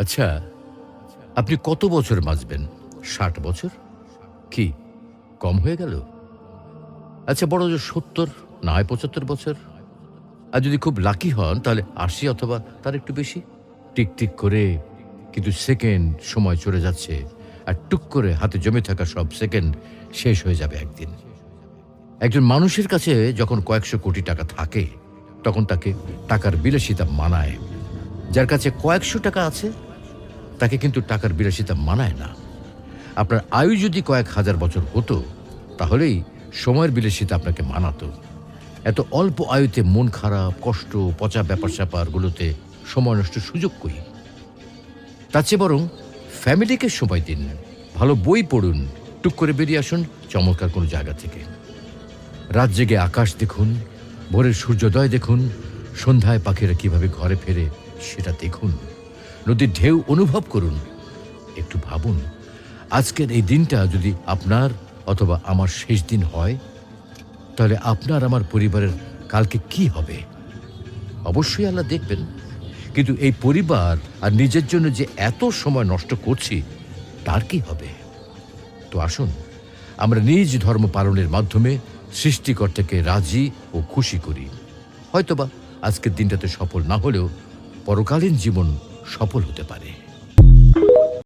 আচ্ছা, আপনি কত বছর বাঁচবেন? ৬০ বছর? কি কম হয়ে গেল? আচ্ছা, বড় জোর ৭০, না হয় ৭৫ বছর। আর যদি খুব লাকি হন তাহলে ৮০ অথবা তার একটু বেশি। টিক করে কিন্তু সেকেন্ড সময় চলে যাচ্ছে, আর টুক করে হাতে জমে থাকা সব সেকেন্ড শেষ হয়ে যাবে একদিন। একজন মানুষের কাছে যখন কয়েকশো কোটি টাকা থাকে, তখন তাকে টাকার বিলাসিতা মানায়। যার কাছে কয়েকশো টাকা আছে, তাকে কিন্তু টাকার বিলাসিতা মানায় না। আপনার আয়ু যদি কয়েক হাজার বছর হতো, তাহলেই সময়ের বিলাসিতা আপনাকে মানাতো। এত অল্প আয়ুতে মন খারাপ, কষ্ট, পচা ব্যাপার-স্যাপারগুলোতে সময় নষ্টের সুযোগ কই? তার চেয়ে বরং ফ্যামিলিকে সময় দিন, ভালো বই পড়ুন, টুক করে বেরিয়ে আসুন চমৎকার কোনো জায়গা থেকে। রাত জেগে আকাশ দেখুন, ভোরের সূর্যোদয় দেখুন, সন্ধ্যায় পাখিরা কিভাবে ঘরে ফেরে সেটা দেখুন, নদীর ঢেউ অনুভব করুন। একটু ভাবুন, আজকের এই দিনটা যদি আপনার অথবা আমার শেষ দিন হয়, তাহলে আপনার আমার পরিবারের কালকে কি হবে? অবশ্যই আল্লাহ দেখবেন, কিন্তু এই পরিবার আর নিজের জন্য যে এত সময় নষ্ট করছি, তার কি হবে? তো আসুন, আমরা নিজ ধর্ম পালনের মাধ্যমে সৃষ্টিকর্তাকে রাজি ও খুশি করি। হয়তোবা আজকের দিনটাতে সফল না হলেও পরকালীন জীবন সফল হতে পারে।